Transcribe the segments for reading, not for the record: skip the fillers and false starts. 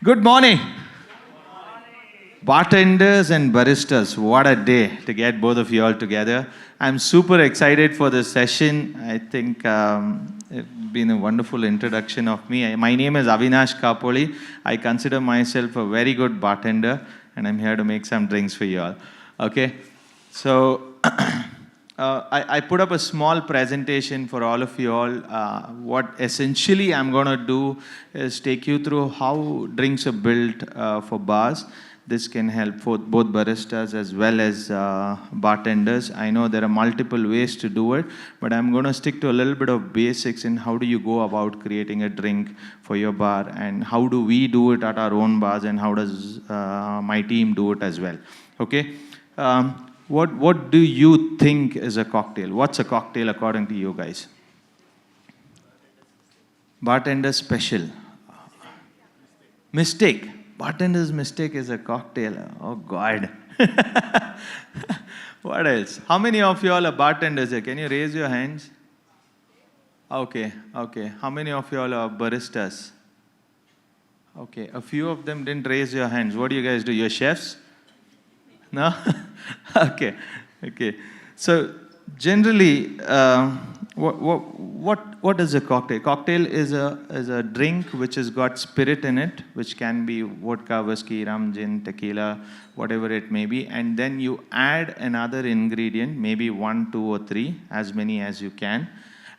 Good morning. Bartenders and baristas, what a day to get both of you all together. I'm super excited for this session. I think it's been a wonderful introduction of me. My name is Avinash Kapoli. I consider myself a very good bartender, and I'm here to make some drinks for you all. Okay, so I put up a small presentation for all of you all. What essentially I'm going to do is take you through how drinks are built for bars. This can help for both baristas as well as bartenders. I know there are multiple ways to do it, but I'm going to stick to a little bit of basics in how do you go about creating a drink for your bar, and how do we do it at our own bars, and how does my team do it as well. Okay. What do you think is a cocktail? What's a cocktail according to you guys? Bartender special. Mistake. Bartender's mistake is a cocktail. Oh God. What else? How many of you all are bartenders here? Can you raise your hands? Okay. How many of you all are baristas? Okay. A few of them didn't raise your hands. What do you guys do? You're chefs? No? Okay. So generally, what is a cocktail? Cocktail is a drink which has got spirit in it, which can be vodka, whiskey, rum, gin, tequila, whatever it may be, and then you add another ingredient, maybe 1, 2, or 3, as many as you can,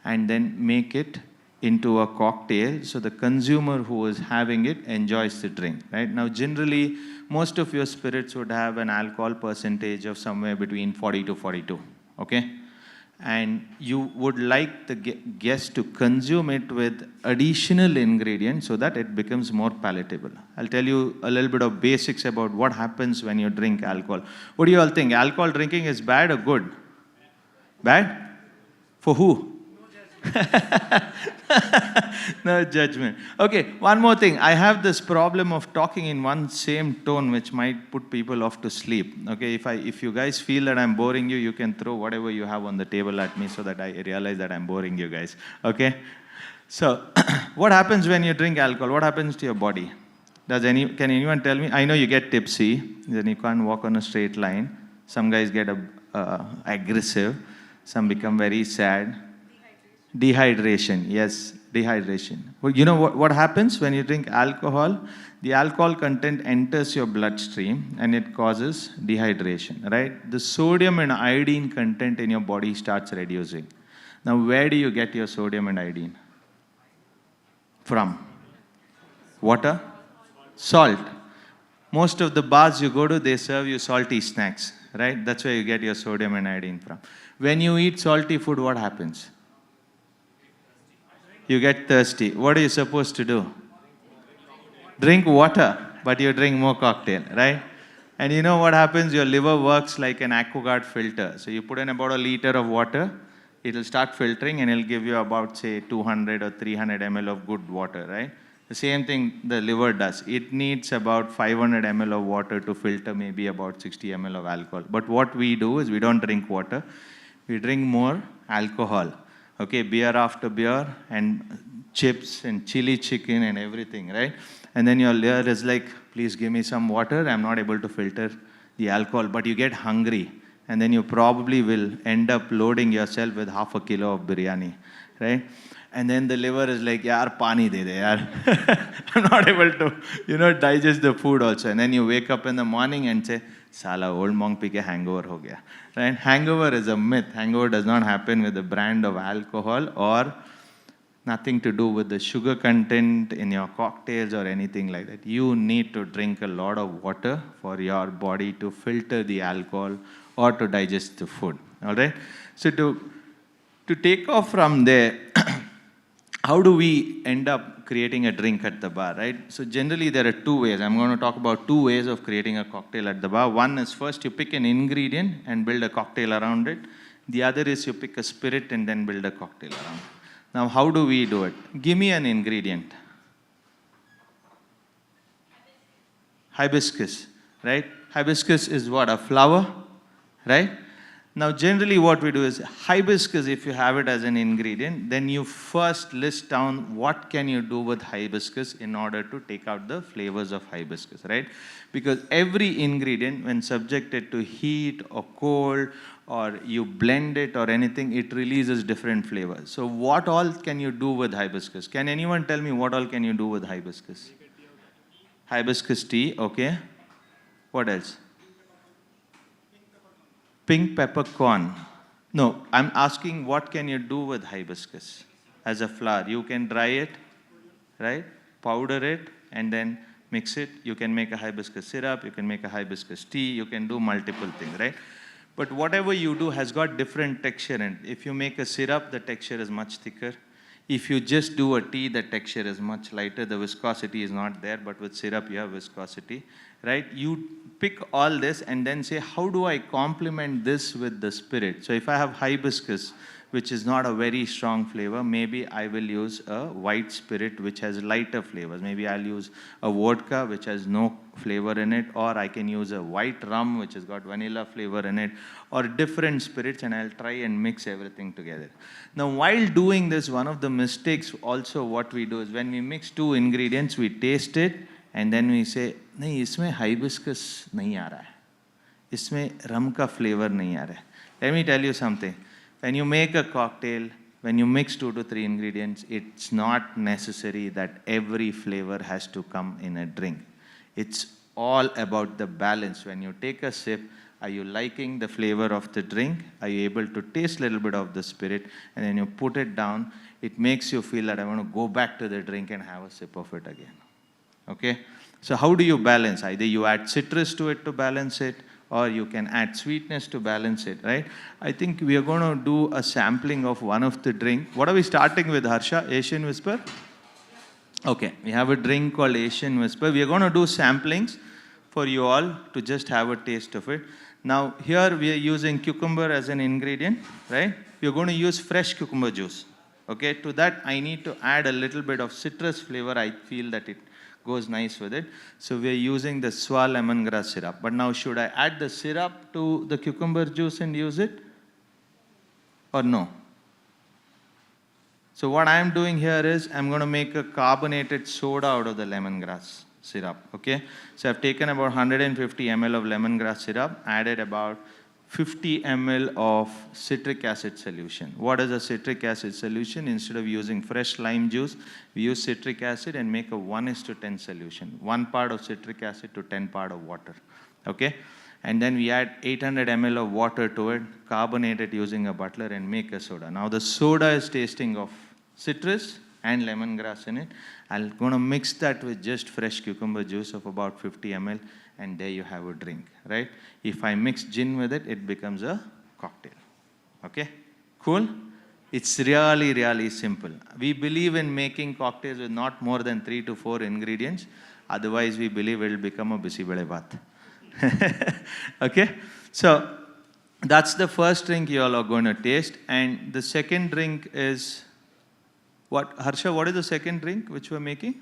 and then make it into a cocktail so the consumer who is having it enjoys the drink. Right now, generally, most of your spirits would have an alcohol percentage of somewhere between 40 to 42. Okay. And you would like the guest to consume it with additional ingredients so that it becomes more palatable. I'll tell you a little bit of basics about what happens when you drink alcohol. What do you all think? Alcohol drinking is bad or good? Bad? For who? No judgment. Okay, one more thing. I have this problem of talking in one same tone which might put people off to sleep. Okay, if you guys feel that I'm boring you, you can throw whatever you have on the table at me so that I realize that I'm boring you guys. Okay? So, what happens when you drink alcohol? What happens to your body? Can anyone tell me? I know you get tipsy, then you can't walk on a straight line. Some guys get aggressive. Some become very sad. Dehydration, yes, dehydration. Well, you know what happens when you drink alcohol? The alcohol content enters your bloodstream and it causes dehydration, right? The sodium and iodine content in your body starts reducing. Now, where do you get your sodium and iodine? From? Water? Salt. Most of the bars you go to, they serve you salty snacks, right? That's where you get your sodium and iodine from. When you eat salty food, what happens? You get thirsty. What are you supposed to do? Drink water, but you drink more cocktail, right? And you know what happens? Your liver works like an AquaGuard filter. So you put in about a liter of water, it'll start filtering and it'll give you about, say, 200 or 300 ml of good water, right? The same thing the liver does. It needs about 500 ml of water to filter maybe about 60 ml of alcohol. But what we do is we don't drink water. We drink more alcohol. Okay, beer after beer and chips and chili chicken and everything, right? And then your liver is like, please give me some water. I'm not able to filter the alcohol, but you get hungry. And then you probably will end up loading yourself with half a kilo of biryani, right? And then the liver is like, yaar, pani de de, yaar. I'm not able to, digest the food also. And then you wake up in the morning and say, Sala, old monk pi ke hangover ho gaya. Right? Hangover is a myth. Hangover does not happen with the brand of alcohol or nothing to do with the sugar content in your cocktails or anything like that. You need to drink a lot of water for your body to filter the alcohol or to digest the food. All right? So to take off from there, how do we end up creating a drink at the bar, right? So generally there are two ways. I'm going to talk about two ways of creating a cocktail at the bar. One is first you pick an ingredient and build a cocktail around it. The other is you pick a spirit and then build a cocktail around it. Now, how do we do it? Give me an ingredient. Hibiscus, right? Hibiscus is what? A flower, right? Now, generally what we do is hibiscus, if you have it as an ingredient, then you first list down what can you do with hibiscus in order to take out the flavors of hibiscus, right? Because every ingredient, when subjected to heat or cold, or you blend it or anything, it releases different flavors. So what all can you do with hibiscus? Can anyone tell me what all can you do with hibiscus? Hibiscus tea, okay. What else? Pink peppercorn. No, I'm asking what can you do with hibiscus as a flower? You can dry it, right? Powder it and then mix it. You can make a hibiscus syrup, you can make a hibiscus tea, you can do multiple things, right? But whatever you do has got different texture in it. If you make a syrup, the texture is much thicker. If you just do a tea, the texture is much lighter. The viscosity is not there, but with syrup, you have viscosity, right? You pick all this and then say, how do I complement this with the spirit? So if I have hibiscus, which is not a very strong flavor, maybe I will use a white spirit which has lighter flavors. Maybe I'll use a vodka which has no flavor in it, or I can use a white rum which has got vanilla flavor in it, or different spirits, and I'll try and mix everything together. Now, while doing this, one of the mistakes also what we do is when we mix two ingredients, we taste it and then we say, नहीं इसमें hibiscus नहीं आ रहा है, इसमें rum का flavor नहीं आ रहा है. Let me tell you something. When you make a cocktail, when you mix 2 to 3 ingredients, it's not necessary that every flavor has to come in a drink. It's all about the balance. When you take a sip, are you liking the flavor of the drink? Are you able to taste a little bit of the spirit? And then you put it down, it makes you feel that I want to go back to the drink and have a sip of it again. Okay? So how do you balance? Either you add citrus to it to balance it, or you can add sweetness to balance it, right? I think we are going to do a sampling of one of the drink. What are we starting with, Harsha? Asian Whisper? Okay, we have a drink called Asian Whisper. We are going to do samplings for you all to just have a taste of it. Now, here we are using cucumber as an ingredient, right? We are going to use fresh cucumber juice. Okay, to that I need to add a little bit of citrus flavor. I feel that it goes nice with it. So we are using the Swa lemongrass syrup. But now should I add the syrup to the cucumber juice and use it? Or no? So what I am doing here is I'm going to make a carbonated soda out of the lemongrass syrup. Okay? So I've taken about 150 ml of lemongrass syrup, added about 50 ml of citric acid solution. What is a citric acid solution? Instead of using fresh lime juice, we use citric acid and make a 1:10 solution. 1 part of citric acid to 10 part of water. Okay? And then we add 800 ml of water to it, carbonate it using a butler and make a soda. Now the soda is tasting of citrus and lemongrass in it. I'm going to mix that with just fresh cucumber juice of about 50 ml, and there you have a drink, right? If I mix gin with it, it becomes a cocktail. Okay? Cool? It's really, really simple. We believe in making cocktails with not more than 3 to 4 ingredients. Otherwise, we believe it will become a bisi bele baat. Okay? So, that's the first drink you all are going to taste. And the second drink is, what? Harsha, what is the second drink which we're making?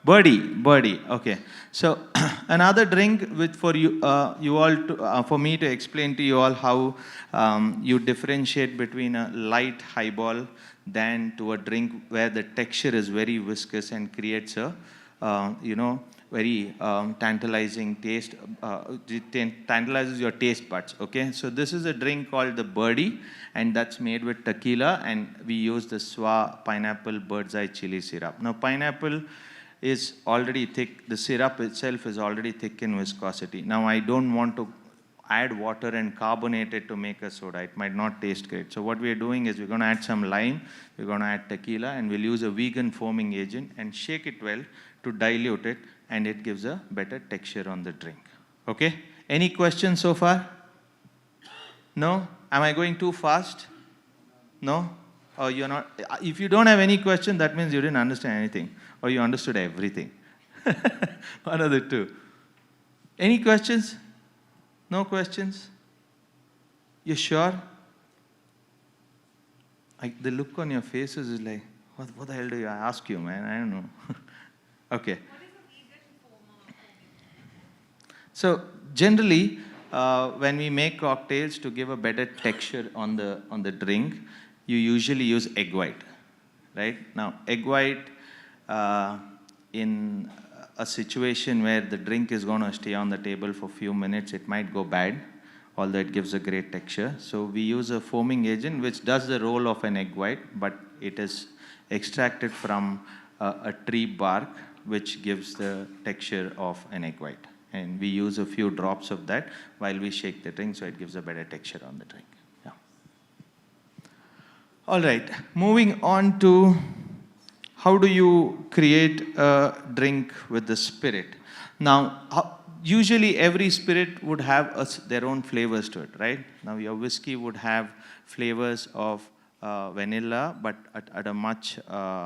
Birdie. Okay. So another drink with for you, you all, to, for me to explain to you all how you differentiate between a light highball than to a drink where the texture is very viscous and creates a, very tantalizing taste. Tantalizes your taste buds. Okay. So this is a drink called the Birdie, and that's made with tequila, and we use the Swa pineapple bird's eye chili syrup. Now pineapple is already thick, the syrup itself is already thick in viscosity. Now I don't want to add water and carbonate it to make a soda. It might not taste great. So what we are doing is we're going to add some lime, we're going to add tequila, and we'll use a vegan foaming agent and shake it well to dilute it, and it gives a better texture on the drink. Okay? Any questions so far? No? Am I going too fast? No? Or you're not? If you don't have any question, that means you didn't understand anything, or you understood everything. One of the two. Any questions? No questions? You sure? The look on your faces is like, what the hell do I ask you, man? I don't know. Okay. What is the vegan form of foaming? So generally, when we make cocktails, to give a better texture on the drink, you usually use egg white, right? Now, egg white, in a situation where the drink is going to stay on the table for a few minutes, it might go bad, although it gives a great texture. So we use a foaming agent which does the role of an egg white, but it is extracted from a tree bark, which gives the texture of an egg white. And we use a few drops of that while we shake the drink, so it gives a better texture on the drink. Yeah. All right, moving on to how do you create a drink with the spirit? Now, usually every spirit would have their own flavors to it, right? Now, your whiskey would have flavors of vanilla, but at a much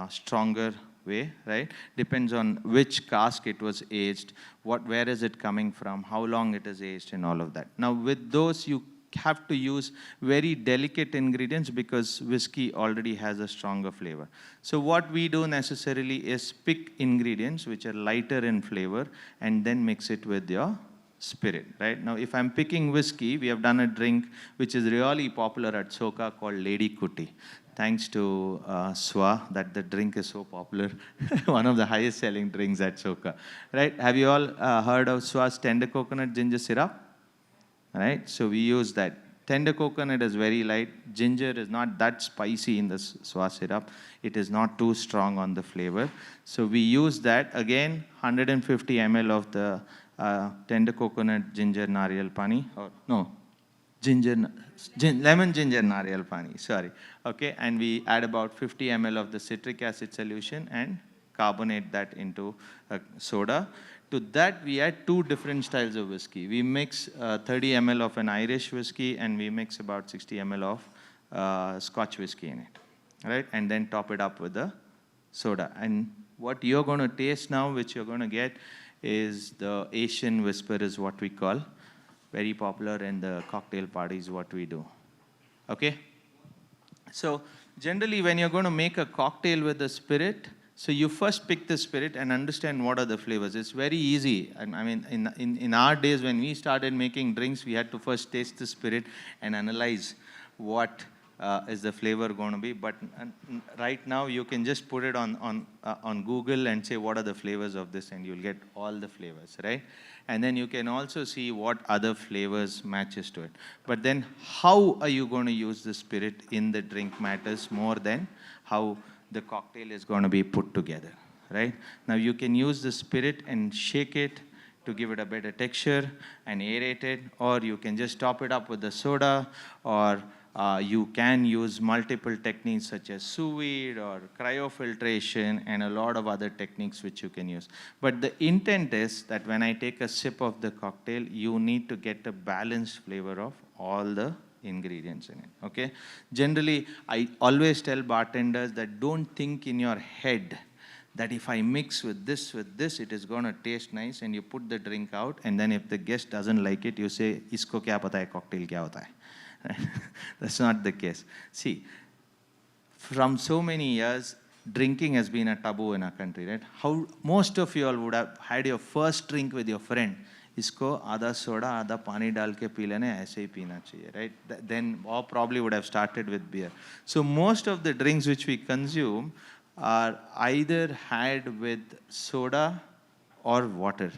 stronger way, right? Depends on which cask it was aged, where is it coming from, how long it is aged, and all of that. Now, with those, you have to use very delicate ingredients because whiskey already has a stronger flavor. So what we do necessarily is pick ingredients which are lighter in flavor and then mix it with your spirit, right? Now, if I'm picking whiskey, we have done a drink which is really popular at Soka called Lady Kuti. Thanks to Swa, that the drink is so popular. One of the highest selling drinks at Soka, right? Have you all heard of Swa's tender coconut ginger syrup? Right? So we use that. Tender coconut is very light. Ginger is not that spicy in the Swa syrup. It is not too strong on the flavor. So we use that. Again, 150 ml of the tender coconut ginger nariyal pani. Or no, lemon ginger nariyal pani. Sorry. Okay, and we add about 50 ml of the citric acid solution and carbonate that into soda. To that, we add two different styles of whiskey. We mix 30 ml of an Irish whiskey, and we mix about 60 ml of Scotch whiskey in it, right? And then top it up with the soda. And what you're going to taste now, which you're going to get, is the Asian Whisper is what we call. Very popular in the cocktail parties, what we do. Okay? So generally, when you're going to make a cocktail with the spirit, so you first pick the spirit and understand what are the flavors. It's very easy. I mean, in our days when we started making drinks, we had to first taste the spirit and analyze what is the flavor going to be. But right now, you can just put it on Google and say, what are the flavors of this? And you'll get all the flavors, right? And then you can also see what other flavors matches to it. But then how are you going to use the spirit in the drink matters more than how the cocktail is going to be put together, right? Now, you can use the spirit and shake it to give it a better texture and aerate it, or you can just top it up with the soda, or you can use multiple techniques such as sous vide or cryofiltration and a lot of other techniques which you can use. But the intent is that when I take a sip of the cocktail, you need to get a balanced flavor of all the ingredients in it, okay? Generally, I always tell bartenders that don't think in your head that if I mix with this, it is going to taste nice, and you put the drink out, and then if the guest doesn't like it, you say, isko kya pata hai, cocktail kya hota hai? That's not the case. See, from so many years, drinking has been a taboo in our country, right? How most of you all would have had your first drink with your friend. इसको आधा soda आधा पानी डाल के P लेने ऐसे ही पीना चाहिए, right? Then or probably would have started with beer. So most of the drinks which we consume are either had with soda or water.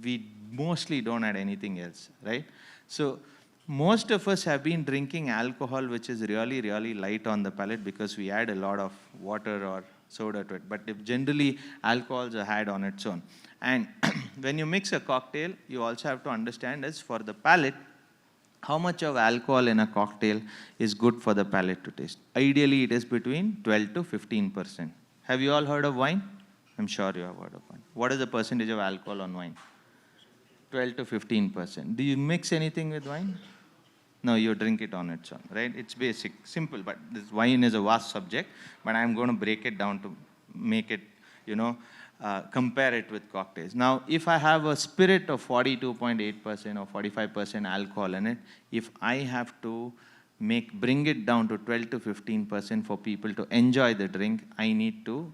We mostly don't add anything else, right? So most of us have been drinking alcohol which is really, really light on the palate because we add a lot of water or soda to it. But if generally alcohols are had on its own. And when you mix a cocktail, you also have to understand is for the palate, how much of alcohol in a cocktail is good for the palate to taste. Ideally, it is between 12 to 15%. Have you all heard of wine? I'm sure you have heard of wine. What is the percentage of alcohol on wine? 12 to 15%. Do you mix anything with wine? No, you drink it on its own, right? It's basic, simple, but this wine is a vast subject, but I'm going to break it down to make it, compare it with cocktails. Now, if I have a spirit of 42.8% or 45% alcohol in it, if I have to bring it down to 12 to 15% for people to enjoy the drink, I need to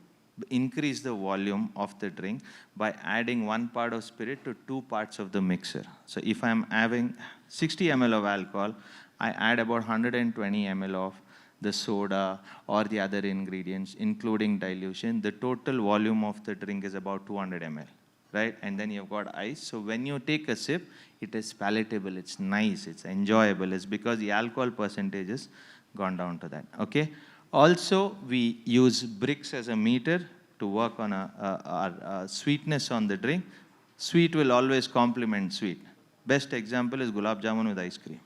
increase the volume of the drink by adding 1 part of spirit to 2 parts of the mixer. So if I'm having 60 ml of alcohol, I add about 120 ml of the soda or the other ingredients, including dilution. The total volume of the drink is about 200 ml, right? And then you've got ice. So when you take a sip, it is palatable, it's nice, it's enjoyable. It's because the alcohol percentage has gone down to that, okay? Also, we use bricks as a meter to work on our sweetness on the drink. Sweet will always complement sweet. Best example is gulab jamun with ice cream,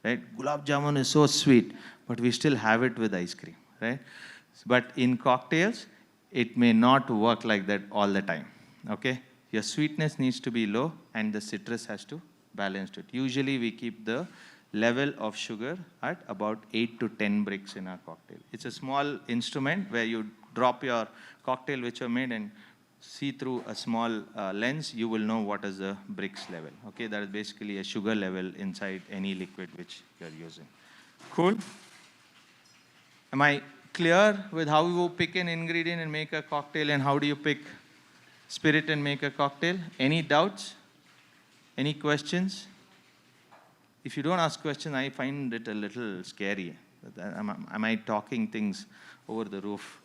right? Gulab jamun is so sweet, but we still have it with ice cream, right? But in cocktails, it may not work like that all the time, okay? Your sweetness needs to be low and the citrus has to balance it. Usually we keep the level of sugar at about 8 to 10 bricks in our cocktail. It's a small instrument where you drop your cocktail which you made and see through a small lens, you will know what is the bricks level. Okay, that is basically a sugar level inside any liquid which you're using. Cool? Am I clear with how you pick an ingredient and make a cocktail, and how do you pick spirit and make a cocktail? Any doubts? Any questions? If you don't ask questions, I find it a little scary. Am I talking things over the roof?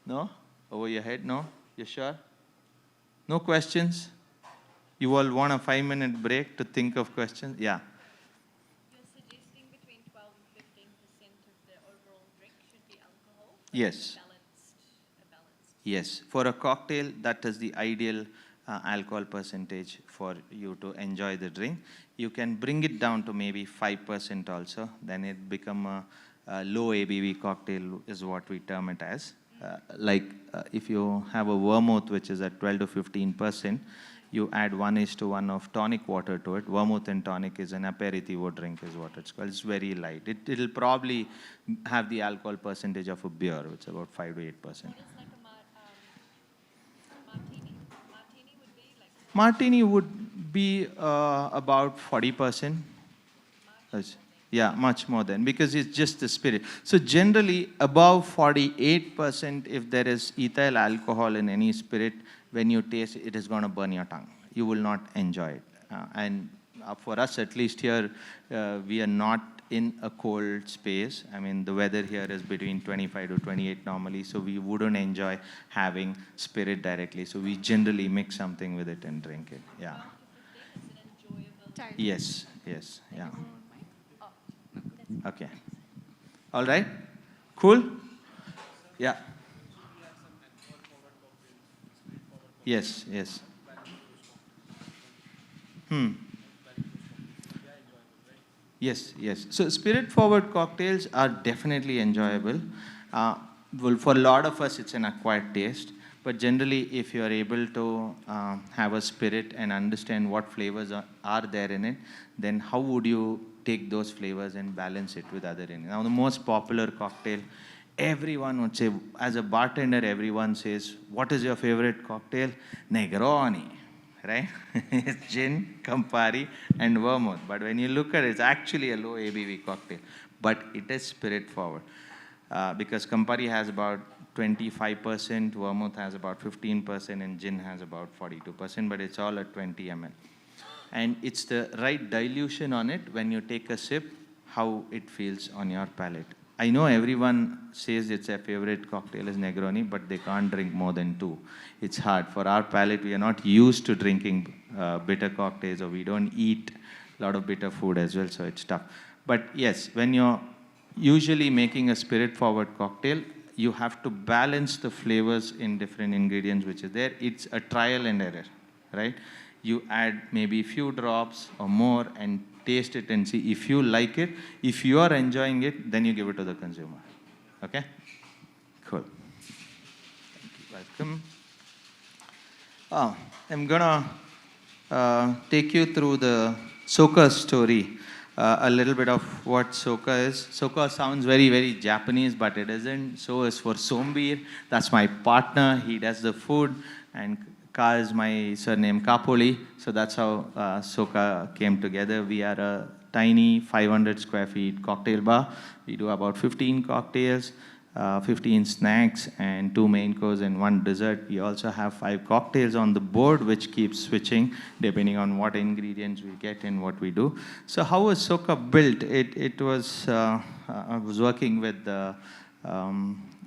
No? Over your head? No? You sure? No questions? You all want a 5-minute break to think of questions? Yeah. You're suggesting between 12 and 15% of the overall drink should be alcohol? Yes. Balanced. Yes. For a cocktail, that is the ideal alcohol percentage for you to enjoy the drink. You can bring it down to maybe 5% also. Then it become a low ABV cocktail is what we term it as. If you have a vermouth which is at 12 to 15%, you add 1:1 of tonic water to it. Vermouth and tonic is an aperitivo drink is what it's called. It's very light. It'll probably have the alcohol percentage of a beer, which is about 5 to 8%. What is like a martini? Martini would be like... Martini would be about 40%. Yeah, much more than, because it's just the spirit. So generally, above 48%, if there is ethyl alcohol in any spirit, when you taste it, it is going to burn your tongue. You will not enjoy it. For us, at least here, we are not in a cold space. I mean, the weather here is between 25 to 28 normally, so we wouldn't enjoy having spirit directly. So we generally mix something with it and drink it. Yeah. Yes, yeah. Okay. All right. Cool? Yeah. Yes. Yes. So spirit-forward cocktails are definitely enjoyable. Well, for a lot of us, it's an acquired taste. But generally, if you are able to have a spirit and understand what flavors are there in it, then how would you take those flavors and balance it with other ingredients? Now, the most popular cocktail, everyone would say, as a bartender, everyone says, what is your favorite cocktail? Negroni, right? It's gin, Campari, and vermouth. But when you look at it, it's actually a low ABV cocktail. But it is spirit-forward. Because Campari has about 25%, vermouth has about 15%, and gin has about 42%, but it's all at 20 ml. And it's the right dilution on it when you take a sip, how it feels on your palate. I know everyone says it's their favorite cocktail is Negroni, but they can't drink more than 2. It's hard. For our palate, we are not used to drinking bitter cocktails, or we don't eat a lot of bitter food as well, so it's tough. But yes, when you're usually making a spirit-forward cocktail, you have to balance the flavors in different ingredients which is there. It's a trial and error, right? You add maybe a few drops or more and taste it and see if you like it. If you are enjoying it, then you give it to the consumer. Okay? Cool. Thank you. Welcome. I'm gonna take you through the soka story. A little bit of what soka is. Soka sounds very, very Japanese, but it isn't. So is for Sombir. That's my partner. He does the food. And Ka is my surname, Kapoli. So that's how soka came together. We are a tiny 500 square feet cocktail bar. We do about 15 cocktails. 15 snacks and 2 main course and 1 dessert. We also have 5 cocktails on the board, which keeps switching depending on what ingredients we get and what we do. So how was Soka built? It was, I was working with the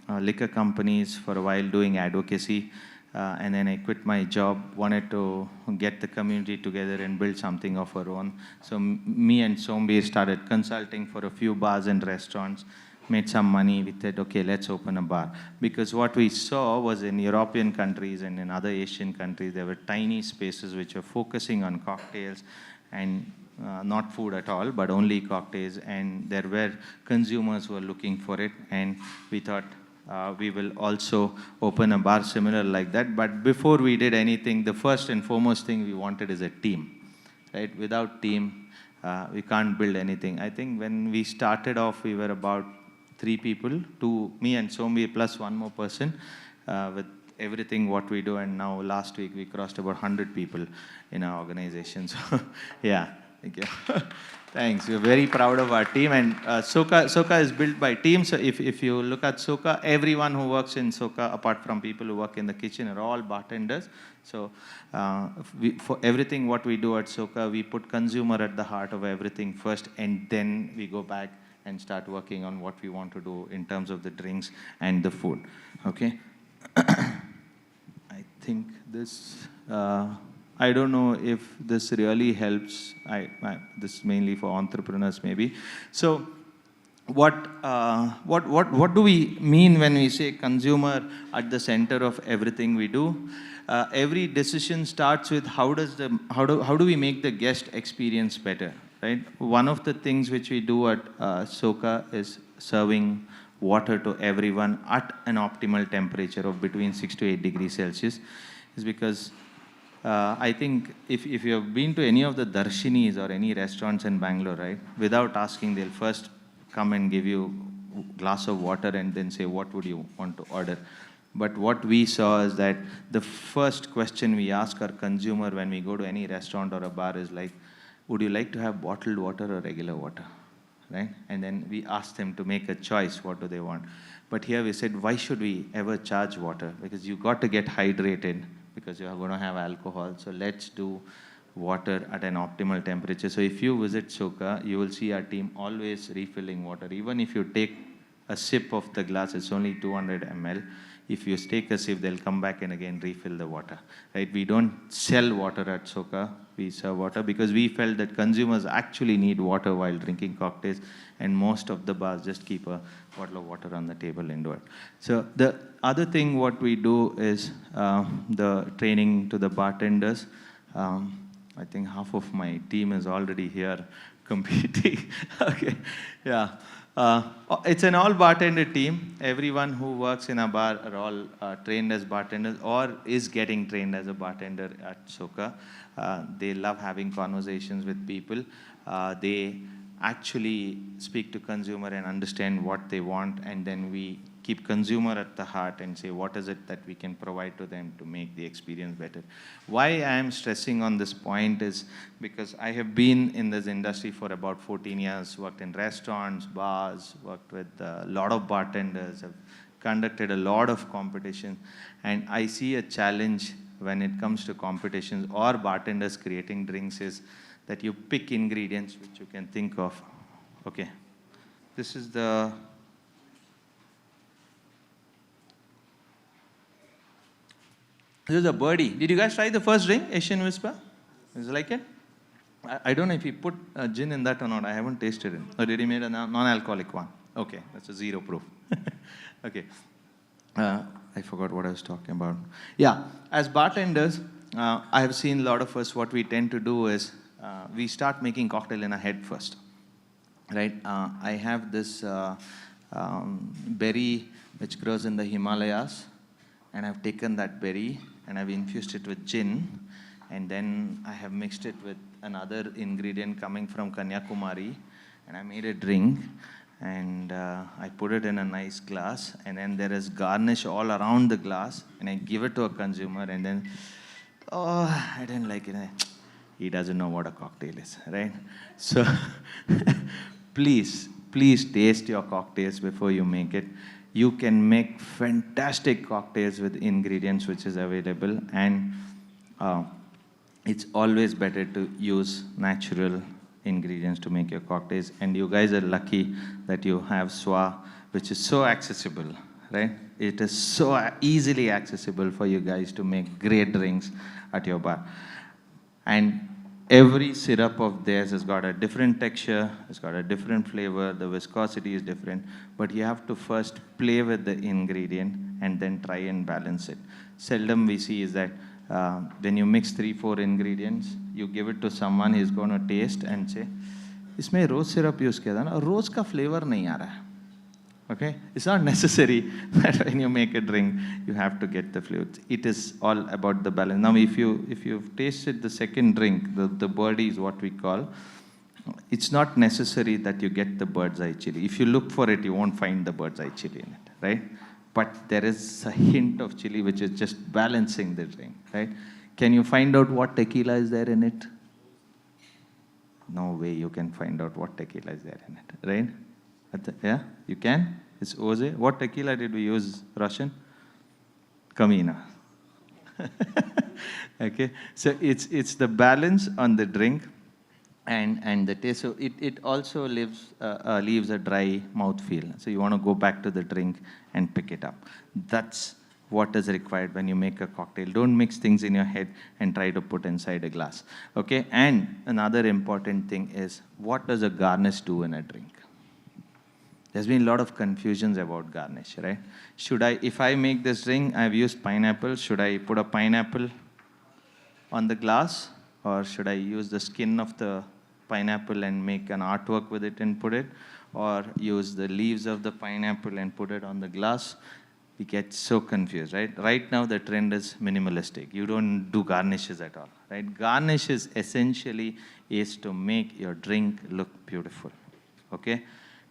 liquor companies for a while doing advocacy. And then I quit my job, wanted to get the community together and build something of our own. So me and Sombir started consulting for a few bars and restaurants, made some money. We said, okay, let's open a bar. Because what we saw was in European countries and in other Asian countries, there were tiny spaces which were focusing on cocktails and not food at all, but only cocktails. And there were consumers who were looking for it. And we thought, we will also open a bar similar like that. But before we did anything, the first and foremost thing we wanted is a team, right? Without team, we can't build anything. I think when we started off, we were about 3 people, 2, me and Somi plus 1 more person, with everything what we do. And now last week we crossed about 100 people in our organization. So yeah, thank you. Thanks. We're very proud of our team. And Soka is built by teams. So if you look at Soka, everyone who works in Soka, apart from people who work in the kitchen, are all bartenders. So for everything what we do at Soka, we put consumer at the heart of everything first, and then we go back and start working on what we want to do in terms of the drinks and the food. Okay? I think this... I don't know if this really helps. This is mainly for entrepreneurs, maybe. So, what do we mean when we say consumer at the center of everything we do? Every decision starts with how do we make the guest experience better, right? One of the things which we do at Soka is serving water to everyone at an optimal temperature of between 6 to 8 degrees Celsius, is because I think if you have been to any of the darshinis or any restaurants in Bangalore, right, without asking, they'll first come and give you a glass of water and then say, what would you want to order? But what we saw is that the first question we ask our consumer when we go to any restaurant or a bar is like, would you like to have bottled water or regular water? Right? And then we ask them to make a choice, what do they want? But here we said, why should we ever charge water? Because you got to get hydrated, because you are going to have alcohol. So let's do water at an optimal temperature. So if you visit Soka, you will see our team always refilling water. Even if you take a sip of the glass, it's only 200 ml. If you take a sip, they'll come back and again refill the water. Right? We don't sell water at Soka. We serve water because we felt that consumers actually need water while drinking cocktails, and most of the bars just keep a bottle of water on the table and do it. So the other thing what we do is the training to the bartenders. I think half of my team is already here competing. Okay, yeah. It's an all bartender team. Everyone who works in a bar are all trained as bartenders or is getting trained as a bartender at Soka. They love having conversations with people. They actually speak to consumer and understand what they want, and then we keep consumer at the heart and say what is it that we can provide to them to make the experience better. Why I am stressing on this point is because I have been in this industry for about 14 years, worked in restaurants, bars, worked with a lot of bartenders, have conducted a lot of competition, and I see a challenge when it comes to competitions or bartenders creating drinks is that you pick ingredients which you can think of. Okay, this is the... This is a birdie. Did you guys try the first drink, Asian Whisper? Is it like it? I don't know if he put gin in that or not. I haven't tasted it. Or did he make a non-alcoholic one? Okay, that's a 0 proof. Okay. I forgot what I was talking about. Yeah, as bartenders, I have seen a lot of us, what we tend to do is we start making cocktail in our head first. Right? I have this berry which grows in the Himalayas, and I've taken that berry and I've infused it with gin, and then I have mixed it with another ingredient coming from Kanyakumari, and I made a drink, and I put it in a nice glass, and then there is garnish all around the glass, and I give it to a consumer, and then, oh, I didn't like it. He doesn't know what a cocktail is, right? So please please taste your cocktails before you make it. You can make fantastic cocktails with ingredients which is available, and it's always better to use natural ingredients to make your cocktails. And you guys are lucky that you have Swa, which is so accessible, right? It is so easily accessible for you guys to make great drinks at your bar. And every syrup of theirs has got a different texture, it's got a different flavor, the viscosity is different, but you have to first play with the ingredient and then try and balance it. Seldom we see is that when you mix 3-4 ingredients, you give it to someone, he's going to taste and say, इसमें rose syrup use किया था ना, rose का flavor नहीं आ रहा है. Okay? It's not necessary that when you make a drink, you have to get the flavor. It is all about the balance. Now, if you've tasted the second drink, the birdie is what we call, it's not necessary that you get the bird's eye chili. If you look for it, you won't find the bird's eye chili in it, right? But there is a hint of chili which is just balancing the drink, right? Can you find out what tequila is there in it? No way you can find out what tequila is there in it, right? Yeah, you can. It's Oze. What tequila did we use, Russian? Kamina. Okay, so it's the balance on the drink and the taste. So it also leaves a dry mouthfeel. So you want to go back to the drink and pick it up. That's what is required when you make a cocktail. Don't mix things in your head and try to put inside a glass. Okay, and another important thing is, what does a garnish do in a drink? There's been a lot of confusions about garnish, right? If I make this drink, I've used pineapple, should I put a pineapple on the glass? Or should I use the skin of the pineapple and make an artwork with it and put it? Or use the leaves of the pineapple and put it on the glass? We get so confused, right? Right now, the trend is minimalistic. You don't do garnishes at all, right? Garnishes essentially is to make your drink look beautiful, okay?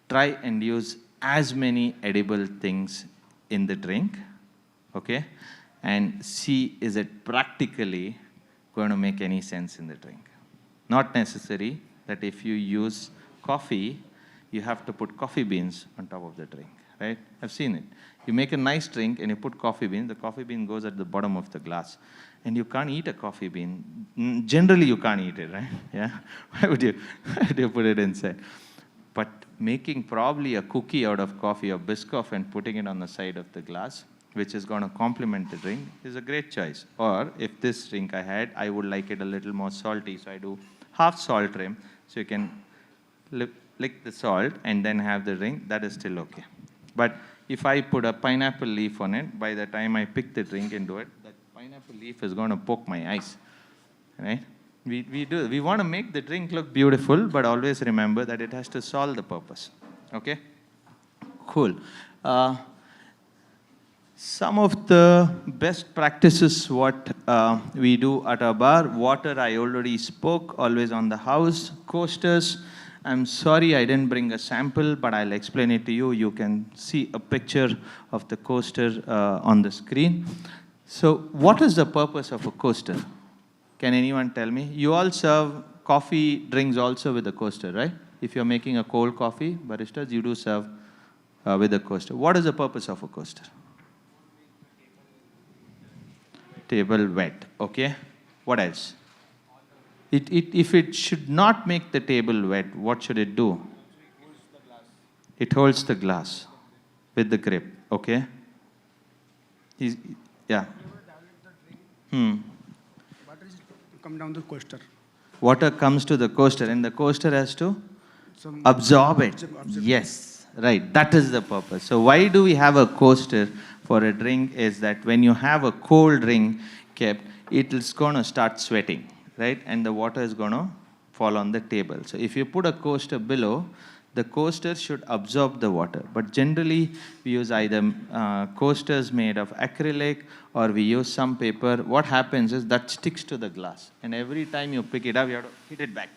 Try and use as many edible things in the drink, okay? And see, is it practically going to make any sense in the drink? Not necessary that if you use coffee, you have to put coffee beans on top of the drink, right? I've seen it. You make a nice drink and you put coffee beans, the coffee bean goes at the bottom of the glass. And you can't eat a coffee bean. Generally, you can't eat it, right? Yeah? Why would you put it inside? But making probably a cookie out of coffee or Biscoff and putting it on the side of the glass, which is going to complement the drink, is a great choice. Or if this drink I had, I would like it a little more salty, so I do half salt rim, so you can lick the salt and then have the drink, that is still okay. But if I put a pineapple leaf on it, by the time I pick the drink and do it, that pineapple leaf is going to poke my eyes, right? We want to make the drink look beautiful, but always remember that it has to solve the purpose. Okay? Cool. Some of the best practices what we do at our bar. Water, I already spoke, always on the house. Coasters, I'm sorry I didn't bring a sample, but I'll explain it to you. You can see a picture of the coaster on the screen. So what is the purpose of a coaster? Can anyone tell me? You all serve coffee drinks also with a coaster, right? If you're making a cold coffee, baristas, you do serve with a coaster. What is the purpose of a coaster? Table wet, okay. What else? If it should not make the table wet, what should it do? It holds the glass with the grip, okay. Yeah. Come down the coaster. Water comes to the coaster and the coaster has to absorb it. Yes, right. That is the purpose. So why do we have a coaster for a drink is that when you have a cold drink kept, it is going to start sweating, right? And the water is going to fall on the table. So if you put a coaster below, the coaster should absorb the water. But generally, we use either coasters made of acrylic or we use some paper. What happens is that sticks to the glass. And every time you pick it up, you have to hit it back.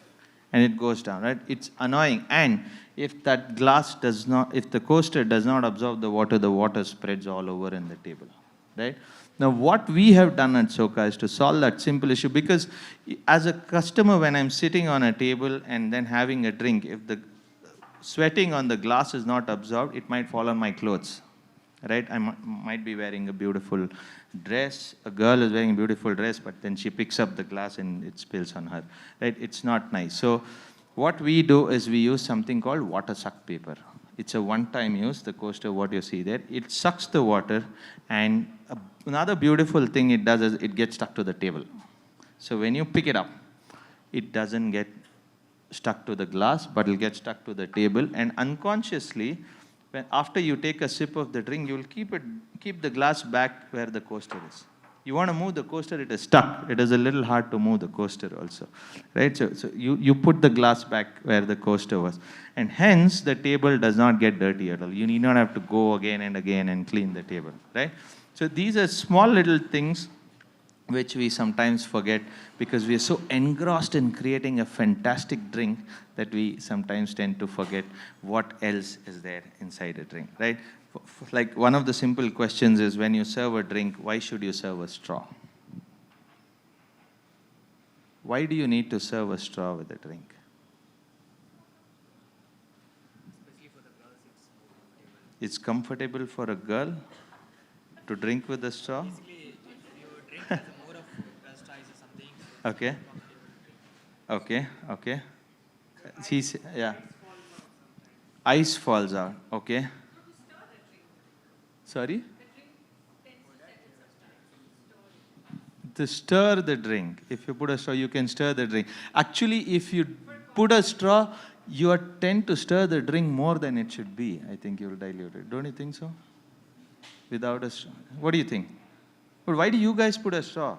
And it goes down, right? It's annoying. And if that glass does not, if the coaster does not absorb the water spreads all over in the table, right? Now, what we have done at Soka is to solve that simple issue. Because as a customer, when I'm sitting on a table and then having a drink, if the sweating on the glass is not absorbed, it might fall on my clothes, right? I might be wearing a beautiful dress. A girl is wearing a beautiful dress, but then she picks up the glass and it spills on her, right? It's not nice. So what we do is we use something called water suck paper. It's a one-time use, the coaster, what you see there. It sucks the water, and another beautiful thing it does is it gets stuck to the table. So when you pick it up, it doesn't get stuck to the glass, but it'll get stuck to the table, and unconsciously, after you take a sip of the drink, you'll keep the glass back where the coaster is. You want to move the coaster, it is stuck. It is a little hard to move the coaster also, right? So you put the glass back where the coaster was. And hence, the table does not get dirty at all. You need not have to go again and again and clean the table, right? So these are small little things which we sometimes forget because we are so engrossed in creating a fantastic drink that we sometimes tend to forget what else is there inside a drink, right? Like one of the simple questions is, when you serve a drink, why should you serve a straw? Why do you need to serve a straw with a drink? Especially for the girls, It's comfortable for a girl to drink with a straw? basically, if you drink with more of crust ice or something, Okay. Okay. Yeah. Ice falls out. Okay. Sorry? To stir the drink. If you put a straw, you can stir the drink. Actually, if you put a straw, you tend to stir the drink more than it should be. I think you'll dilute it. Don't you think so? Without a straw. What do you think? But why do you guys put a straw?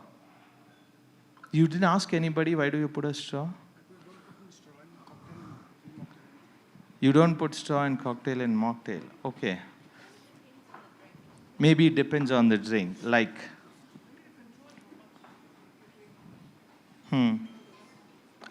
You didn't ask anybody, why do you put a straw? You don't put straw in cocktail and mocktail. Okay. Maybe it depends on the drink. Like,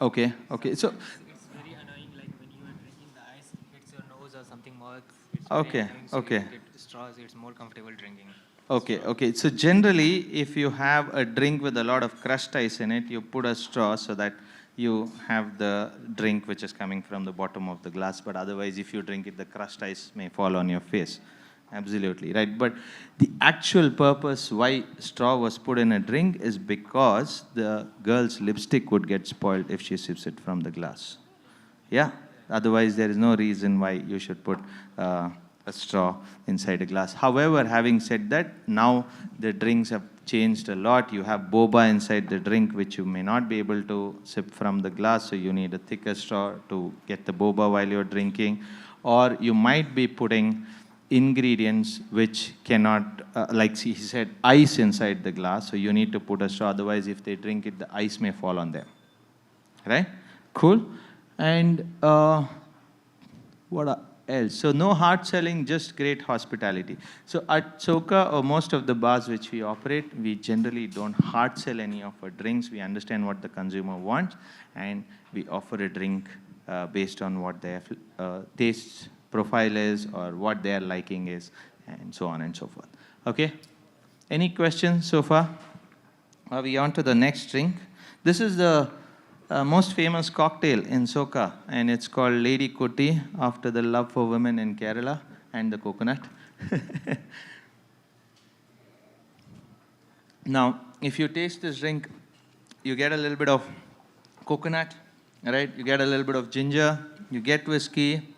Okay. So, it's very annoying. Like when you are drinking, the ice hits your nose or something more. It's Okay, very annoying, so okay. You get straws. It's more comfortable drinking. Okay. So generally, if you have a drink with a lot of crushed ice in it, you put a straw so that you have the drink which is coming from the bottom of the glass. But otherwise, if you drink it, the crushed ice may fall on your face. Absolutely, right? But the actual purpose why straw was put in a drink is because the girl's lipstick would get spoiled if she sips it from the glass. Yeah? Otherwise, there is no reason why you should put a straw inside a glass. However, having said that, now the drinks have changed a lot. You have boba inside the drink, which you may not be able to sip from the glass, so you need a thicker straw to get the boba while you're drinking. Or you might be putting ingredients which cannot, like he said, ice inside the glass, so you need to put a straw. Otherwise, if they drink it, the ice may fall on them. Right? Cool. And what else? So no hard selling, just great hospitality. So at Soka, or most of the bars which we operate, we generally don't hard sell any of our drinks. We understand what the consumer wants, and we offer a drink based on what their taste profile is or what their liking is, and so on and so forth. Okay? Any questions so far? Are we on to the next drink? This is the most famous cocktail in Soka, and it's called Lady Kuti, after the love for women in Kerala and the coconut. Now, if you taste this drink, you get a little bit of coconut, right? You get a little bit of ginger, you get whiskey,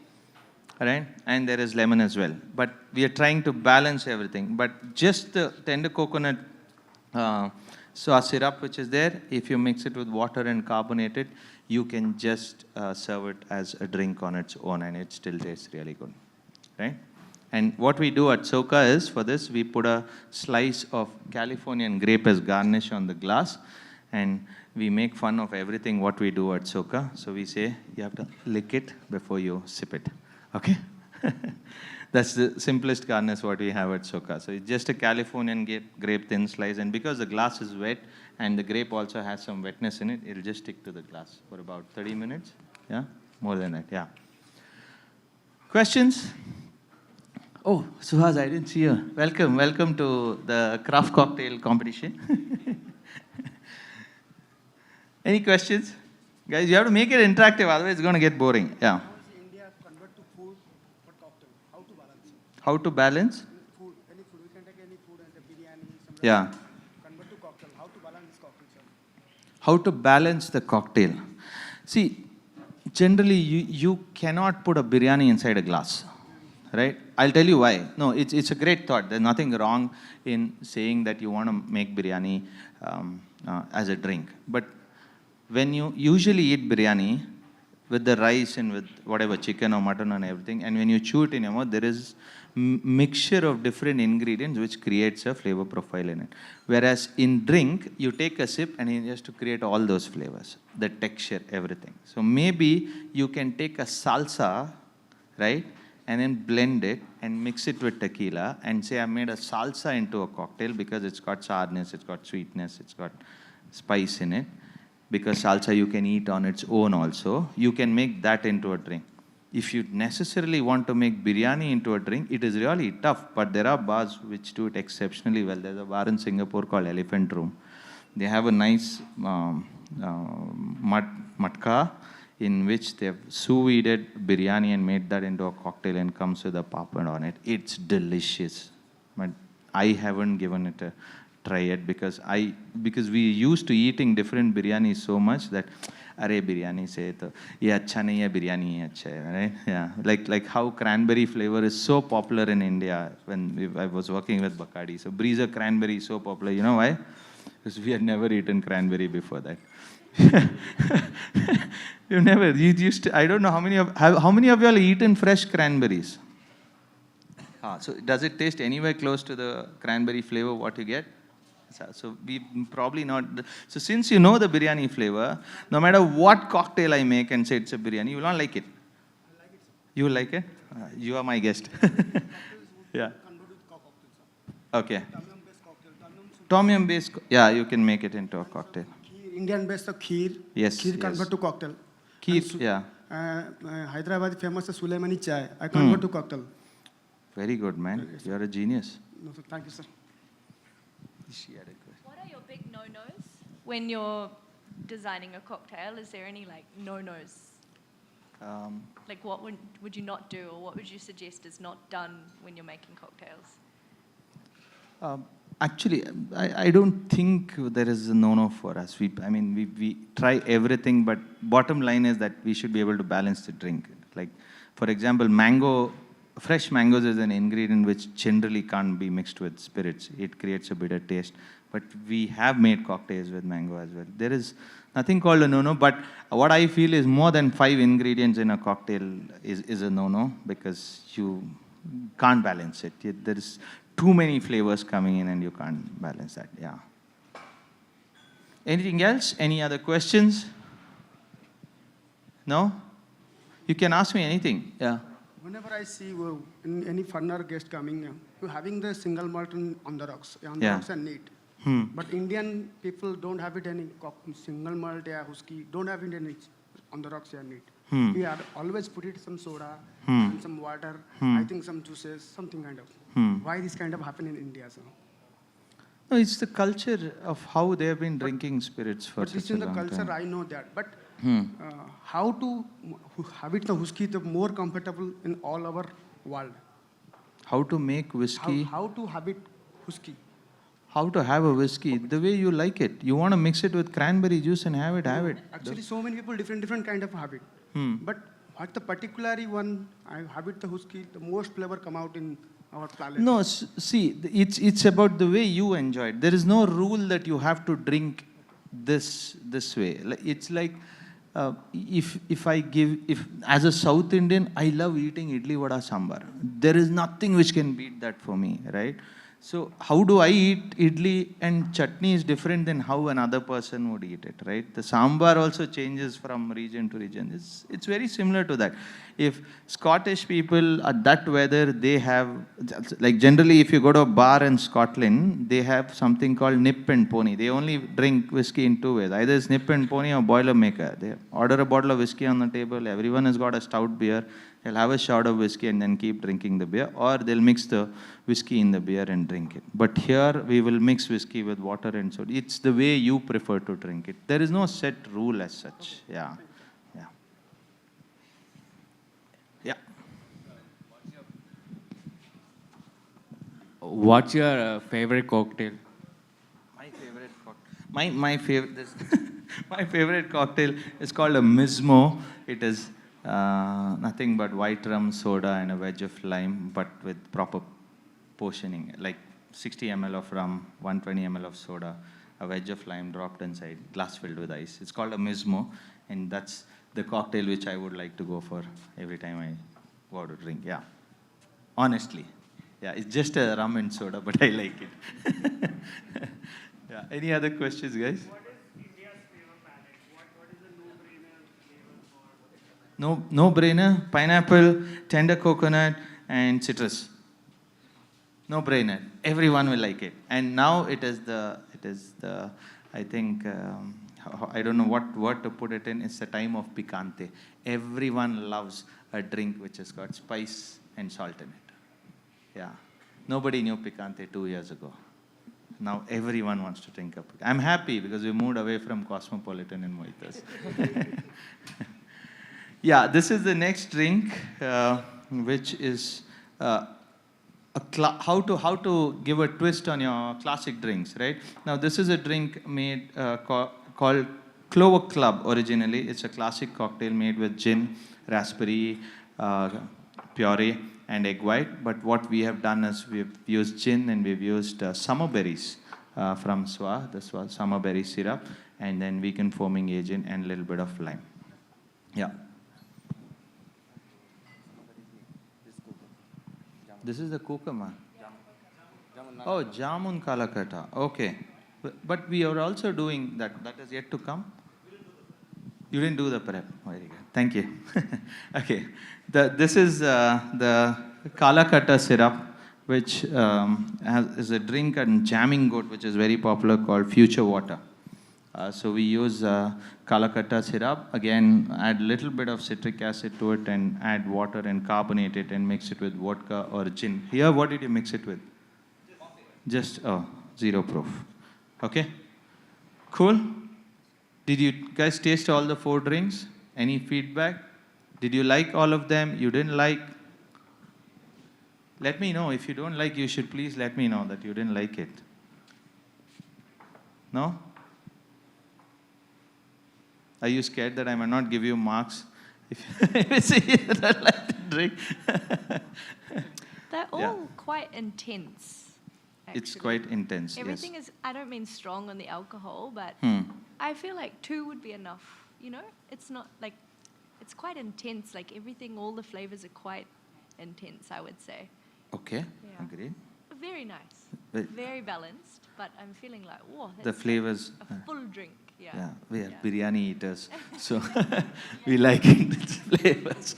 right? And there is lemon as well. But we are trying to balance everything. But just the tender coconut Swa syrup which is there, if you mix it with water and carbonate it, you can just serve it as a drink on its own, and it still tastes really good, right? And what we do at Soka is, for this, we put a slice of Californian grape as garnish on the glass, and we make fun of everything what we do at Soka. So we say, you have to lick it before you sip it. Okay? That's the simplest garnish what we have at Soka. So it's just a Californian grape thin slice, and because the glass is wet and the grape also has some wetness in it, it'll just stick to the glass for about 30 minutes. Yeah? More than that, yeah. Questions? Oh, Suhas, I didn't see you. Welcome to the craft cocktail competition. Any questions? Guys, you have to make it interactive, otherwise it's going to get boring. Yeah. India convert to How to balance? Food, any food. We can take any food and the biryani, some Yeah. convert to cocktail. How to balance this cocktail, sir? How to balance the cocktail. See, generally you cannot put a biryani inside a glass, right? I'll tell you why. No, it's a great thought. There's nothing wrong in saying that you want to make biryani as a drink. But when you usually eat biryani with the rice and with whatever, chicken or mutton and everything, and when you chew it in your mouth, there is mixture of different ingredients which creates a flavor profile in it. Whereas in drink, you take a sip and you just to create all those flavors, the texture, everything. So maybe you can take a salsa, right, and then blend it and mix it with tequila and say I made a salsa into a cocktail because it's got sourness, it's got sweetness, it's got spice in it. Because salsa you can eat on its own also, you can make that into a drink. If you necessarily want to make biryani into a drink, it is really tough, but there are bars which do it exceptionally well. There's a bar in Singapore called Elephant Room. They have a nice matka in which they've sous-vided biryani and made that into a cocktail and comes with a papad on it. It's delicious, but I haven't given it a try it because we used to eating different biryani so much that arey biryani se to ye acha nahi hai, biryani hai acha hai, right? Yeah, like how cranberry flavor is so popular in India when I was working with Bacardi. So breezer cranberry is so popular. You know why? Because we had never eaten cranberry before that. You used to, I don't know how many of you all eaten fresh cranberries? So does it taste anywhere close to the cranberry flavor what you get? So we probably not. So since you know the biryani flavor, no matter what cocktail I make and say it's a biryani, you will not like it. I like it, sir. You will like it? You are my guest. Yeah. Convert with cocktail, sir. Okay. Tom yum based cocktail. Tom yum based. Yeah, you can make it into a cocktail. Kheer, Indian based kheer. Yes, Kheer yes. convert to cocktail. Kheer, yeah. Hyderabad famous Sulaimani chai. I convert to cocktail. Very good, man. You are a genius. No, sir. Thank you, sir. She had a question. What are your big no-nos when you're designing a cocktail? Is there any like no-nos? Like what would you not do, or what would you suggest is not done when you're making cocktails? Actually, I don't think there is a no-no for us. We try everything, but bottom line is that we should be able to balance the drink. Like, for example, fresh mangoes is an ingredient which generally can't be mixed with spirits. It creates a bitter taste. But we have made cocktails with mango as well. There is nothing called a no-no, but what I feel is more than 5 ingredients in a cocktail is a no-no because you can't balance it. There is too many flavors coming in and you can't balance that, yeah. Anything else? Any other questions? No? You can ask me anything, yeah. Whenever I see any foreigner guest coming, you having the single malt on the rocks and neat. But Indian people don't have it any single malt or whiskey, don't have it any on the rocks and neat. We are always put it some soda and some water, I think some juices, something kind of. Why this kind of happen in India, sir? No, it's the culture of how they have been drinking spirits for But such this a in the long culture, time. I know that. But how to have it the whiskey the more comfortable in all our world? How to make whiskey? How to have it whiskey? How to have a whiskey the way you like it. You want to mix it with cranberry juice and have it. Actually, so many people different kind of have it. But what the particularly one I have it the whiskey, the most flavor come out in our palate. No, see, it's about the way you enjoy it. There is no rule that you have to drink this way. It's like if as a South Indian, I love eating idli vada sambar. There is nothing which can beat that for me, right? So how do I eat idli and chutney is different than how another person would eat it, right? The sambar also changes from region to region. It's very similar to that. If Scottish people at that weather, they have, like generally if you go to a bar in Scotland, they have something called nip and pony. They only drink whiskey in 2 ways. Either it's nip and pony or boilermaker. They order a bottle of whiskey on the table. Everyone has got a stout beer. They'll have a shot of whiskey and then keep drinking the beer, or they'll mix the whiskey in the beer and drink it. But here we will mix whiskey with water and soda. It's the way you prefer to drink it. There is no set rule as such. Yeah. What's your favorite cocktail? My favorite cocktail. My favorite this my favorite cocktail is called a Mismo. It is nothing but white rum, soda, and a wedge of lime, but with proper portioning, like 60 ml of rum, 120 ml of soda, a wedge of lime dropped inside, glass filled with ice. It's called a Mismo, and that's the cocktail which I would like to go for every time I go out to drink. Yeah, honestly. Yeah, it's just a rum and soda, but I like it. Yeah. Any other questions, guys? What is India's flavor palette? What is the no-brainer flavor for? No-brainer. Pineapple, tender coconut, and citrus. No-brainer. Everyone will like it. And now it is the. I think I don't know what word to put it in. It's the time of picante. Everyone loves a drink which has got spice and salt in it. Yeah. Nobody knew picante 2 years ago. Now everyone wants to drink up. I'm happy because we moved away from cosmopolitan and mojitos. Yeah, this is the next drink, which is how to give a twist on your classic drinks, right? Now this is a drink made called Clover Club originally. It's a classic cocktail made with gin, raspberry puree, and egg white. But what we have done is we've used gin and we've used summer berries from Swa, the Swa summer berry syrup, and then vegan foaming agent and a little bit of lime. Yeah. This is the kukama. Oh, jamun kalakata. Okay. But we are also doing that. That is yet to come. You didn't do the prep. Very good. Thank you. Okay. This is the kalakata syrup, which is a drink and jamming good, which is very popular, called Future Water. So we use kalakata syrup. Again, add a little bit of citric acid to it and add water and carbonate it and mix it with vodka or gin. Here, what did you mix it with? Just, zero proof. Okay? Cool? Did you guys taste all the 4 drinks? Any feedback? Did you like all of them? You didn't like? Let me know. If you don't like, you should please let me know that you didn't like it. No? Are you scared that I might not give you marks if you say you don't like the drink? They're all quite intense. Actually. It's quite intense. Everything yes. is, I don't mean strong on the alcohol, but I feel like 2 would be enough. You know, it's not like, it's quite intense. Like everything, all the flavors are quite intense, I would say. Okay, Yeah. agreed. Very nice. But Very balanced, but I'm feeling like, whoa, the that's flavors. like a full drink. Yeah. Yeah, we are Yeah. biryani eaters, so we like it, its flavors.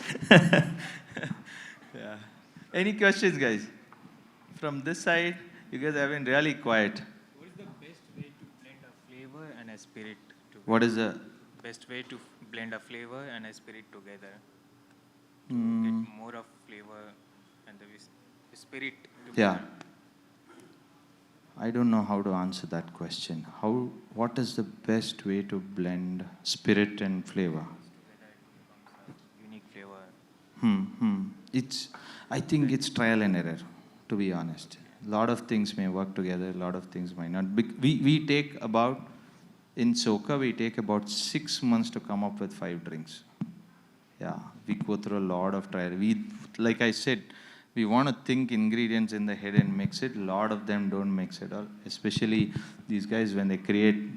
Yeah. Any questions, guys? From this side, you guys have been really quiet. What is the best way to blend a flavor and a spirit together? What is the Best way to blend a flavor and a spirit together? To get more of flavor and the spirit together. Yeah. I don't know how to answer that question. What is the best way to blend spirit and flavor? Together it becomes a unique flavor. I think it's trial and error, to be honest. A lot of things may work together, a lot of things might not. We take about, in Soka, we take about 6 months to come up with 5 drinks. Yeah, we go through a lot of trial. Like I said, we want to think ingredients in the head and mix it. A lot of them don't mix at all. Especially these guys, when they create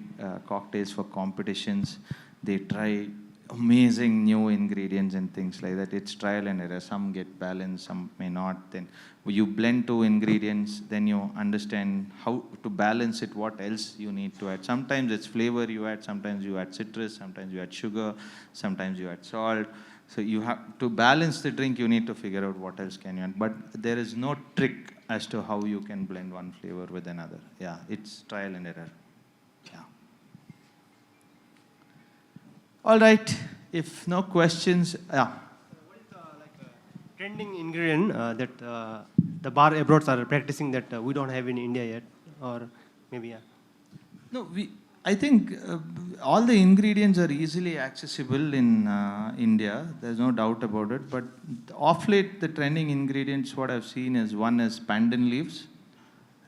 cocktails for competitions, they try amazing new ingredients and things like that. It's trial and error. Some get balanced, some may not. Then you blend 2 ingredients, then you understand how to balance it, what else you need to add. Sometimes it's flavor you add, sometimes you add citrus, sometimes you add sugar, sometimes you add salt. So you have to balance the drink, you need to figure out what else can you add. But there is no trick as to how you can blend one flavor with another. Yeah, it's trial and error. Yeah. All right, if no questions, yeah. What is the trending ingredient that the bar abroad are practicing that we don't have in India yet, or maybe yeah? No, I think all the ingredients are easily accessible in India. There's no doubt about it. But off late, the trending ingredients, what I've seen is, one is pandan leaves,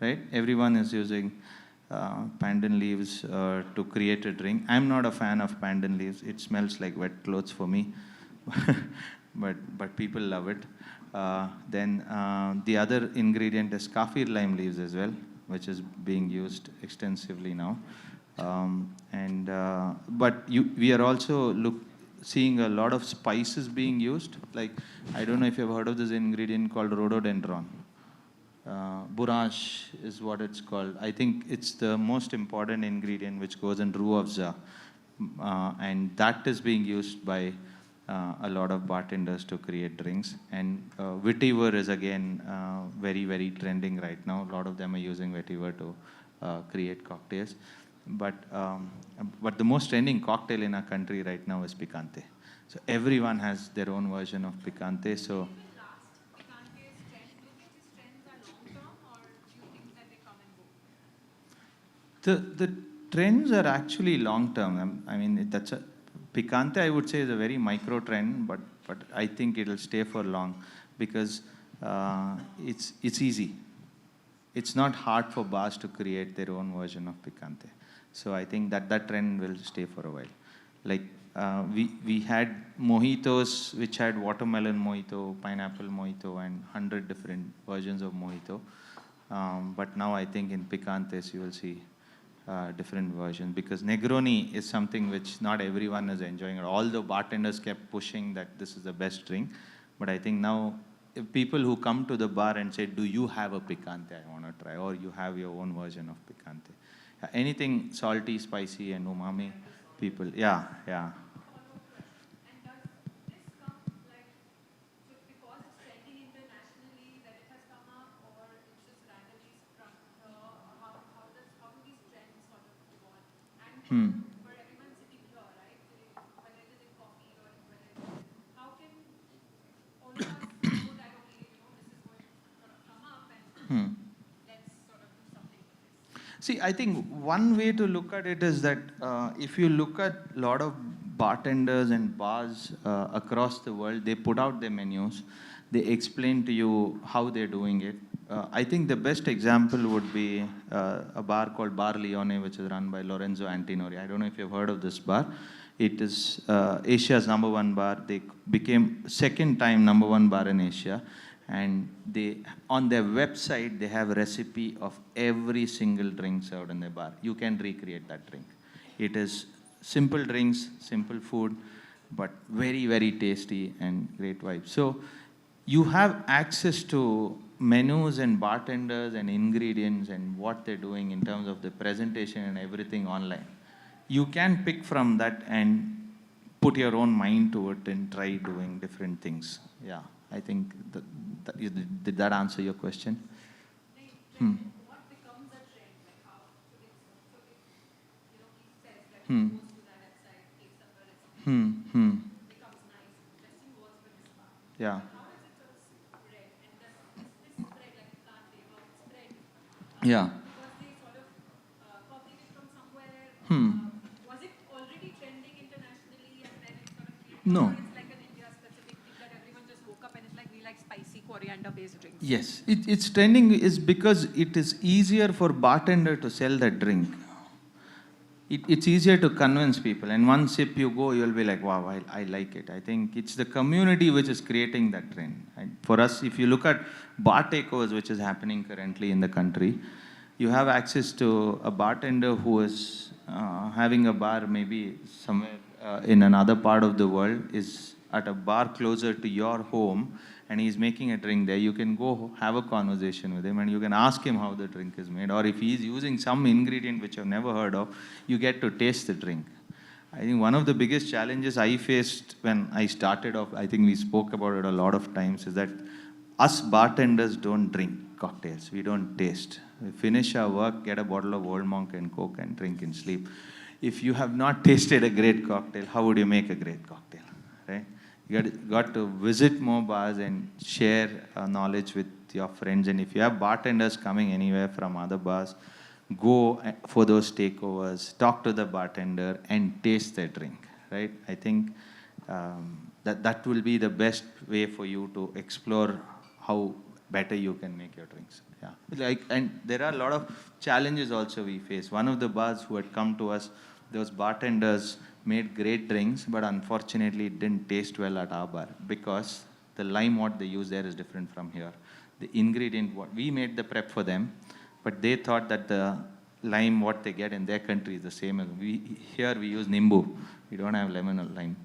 right? Everyone is using pandan leaves to create a drink. I'm not a fan of pandan leaves. It smells like wet clothes for me, but people love it. Then the other ingredient is kaffir lime leaves as well, which is being used extensively now. We are also seeing a lot of spices being used. Like, I don't know if you've heard of this ingredient called rhododendron. Bourage is what it's called. I think it's the most important ingredient which goes in roux afza. And that is being used by a lot of bartenders to create drinks. And vetiver is again very, very trending right now. A lot of them are using vetiver to create cocktails. But the most trending cocktail in our country right now is picante. So everyone has their own version of picante. So the trends are actually long term. I mean, that's a picante, I would say, is a very micro trend, but I think it'll stay for long because it's easy. It's not hard for bars to create their own version of picante. So I think that trend will stay for a while. Like we had mojitos which had watermelon mojito, pineapple mojito, and 100 different versions of mojito. But now I think in picantes you will see different versions, because Negroni is something which not everyone is enjoying. All the bartenders kept pushing that this is the best drink. But I think now if people who come to the bar and say, do you have a picante I want to try, or you have your own version of picante. Anything salty, spicy, and umami, people, yeah. And does this come like, so because it's trending internationally that it has come up, or it's just randomly sprung here, or how do these trends sort of evolve? And for everyone sitting here, right, whether it is in coffee or whether it is, how can all of us know that, okay, this is going to sort of come up and let's sort of do something with this? See, I think one way to look at it is that if you look at a lot of bartenders and bars across the world, they put out their menus, they explain to you how they're doing it. I think the best example would be a bar called Bar Leone, which is run by Lorenzo Antinori. I don't know if you've heard of this bar. It is Asia's #1 bar. They became second time #1 bar in Asia. And they, on their website, they have a recipe of every single drink served in their bar. You can recreate that drink. It is simple drinks, simple food, but very, very tasty and great vibes. So you have access to menus and bartenders and ingredients and what they're doing in terms of the presentation and everything online. You can pick from that and put your own mind to it and try doing different things. Yeah. I think did that answer your question? What becomes a trend? Like how, so if he says that he goes to that website, takes up a recipe, becomes nice, interesting words for his bar. Yeah. How does it sort of spread? And does this spread, like plant flavor, spread? Yeah. Because they sort of copied it from somewhere. Was it already trending internationally and then it sort of came? No. Or it's like an India-specific thing that everyone just woke up and it's like, we like spicy coriander-based drinks? Yes. It's trending is because it is easier for bartender to sell that drink. It's easier to convince people. And one sip you go, you'll be like, wow, I like it. I think it's the community which is creating that trend. And for us, if you look at bar takeovers, which is happening currently in the country, you have access to a bartender who is having a bar maybe somewhere in another part of the world, is at a bar closer to your home, and he's making a drink there. You can go have a conversation with him and you can ask him how the drink is made. Or if he's using some ingredient which you've never heard of, you get to taste the drink. I think one of the biggest challenges I faced when I started off, I think we spoke about it a lot of times, is that us bartenders don't drink cocktails. We don't taste. We finish our work, get a bottle of Old Monk and Coke and drink and sleep. If you have not tasted a great cocktail, how would you make a great cocktail, right? You got to visit more bars and share knowledge with your friends. And if you have bartenders coming anywhere from other bars, go for those takeovers, talk to the bartender and taste their drink, right? I think that will be the best way for you to explore how better you can make your drinks. Yeah. And there are a lot of challenges also we face. One of the bars who had come to us, those bartenders made great drinks, but unfortunately it didn't taste well at our bar because the lime what they use there is different from here. The ingredient, what we made the prep for them, but they thought that the lime what they get in their country is the same as here we use nimbu. We don't have lemon or lime.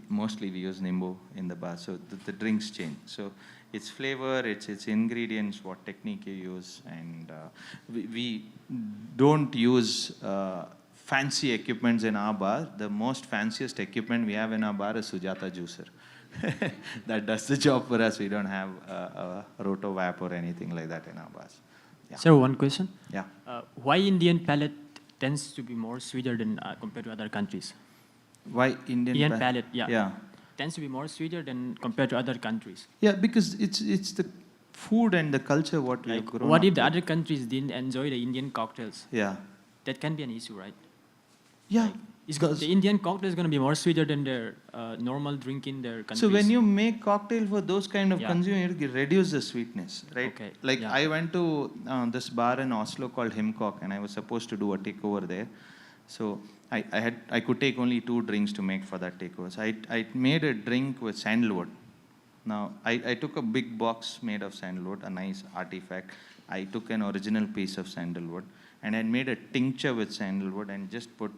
Mostly we use nimbu in the bar, so the drinks change. So it's flavor, it's ingredients, what technique you use, and we don't use fancy equipments in our bar. The most fanciest equipment we have in our bar is Sujata juicer. That does the job for us. We don't have a rotovap or anything like that in our bars. Yeah. Sir, one question. Yeah. Why Indian palate tends to be more sweeter than compared to other countries? Why Indian palate? Yeah. Tends to be more sweeter than compared to other countries. Yeah, because it's the food and the culture what we have grown What up if the with. other countries didn't enjoy the Indian cocktails? Yeah. That can be an issue, right? Yeah. The Indian cocktail is going to be more sweeter than their normal drink in their countries. So when you make cocktail for those kind of Yeah. consumers, you reduce the sweetness, right? Okay. Like Yeah. I went to this bar in Oslo called Himcock, and I was supposed to do a takeover there. So I could take only 2 drinks to make for that takeover. So I made a drink with sandalwood. Now I took a big box made of sandalwood, a nice artifact. I took an original piece of sandalwood, and I made a tincture with sandalwood and just put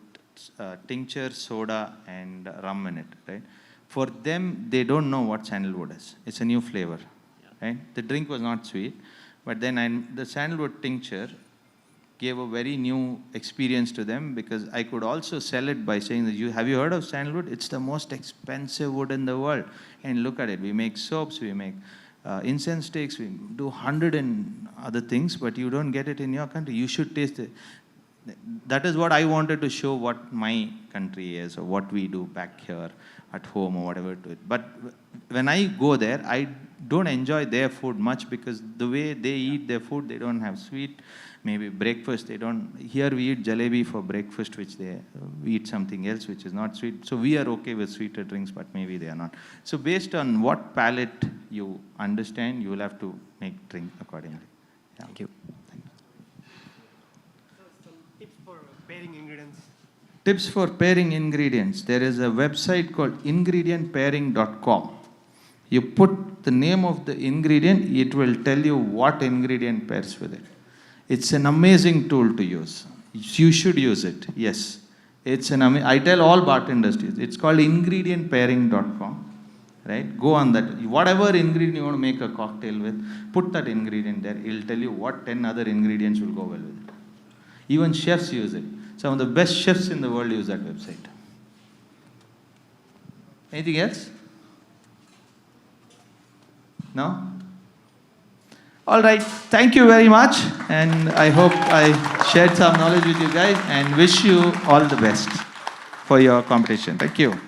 tincture, soda, and rum in it, right? For them, they don't know what sandalwood is. It's a new flavor, right? The drink was not sweet, but then the sandalwood tincture gave a very new experience to them because I could also sell it by saying that have you heard of sandalwood? It's the most expensive wood in the world. And look at it. We make soaps, we make incense sticks, we do 100 and other things, but you don't get it in your country. You should taste it. That is what I wanted to show what my country is or what we do back here at home or whatever to it. But when I go there, I don't enjoy their food much because the way they eat their food, they don't have sweet. Maybe breakfast, they don't. Here we eat jalebi for breakfast, which we eat something else which is not sweet. So we are okay with sweeter drinks, but maybe they are not. So based on what palate you understand, you will have to make drink accordingly. Yeah. Thank you. Tips for pairing ingredients. Tips for pairing ingredients. There is a website called ingredientpairing.com. You put the name of the ingredient, it will tell you what ingredient pairs with it. It's an amazing tool to use. You should use it. Yes. It's I tell all bartenders to use it. It's called ingredientpairing.com. Right? Go on that. Whatever ingredient you want to make a cocktail with, put that ingredient there. It'll tell you what 10 other ingredients will go well with it. Even chefs use it. Some of the best chefs in the world use that website. Anything else? No? All right. Thank you very much. And I hope I shared some knowledge with you guys and wish you all the best for your competition. Thank you.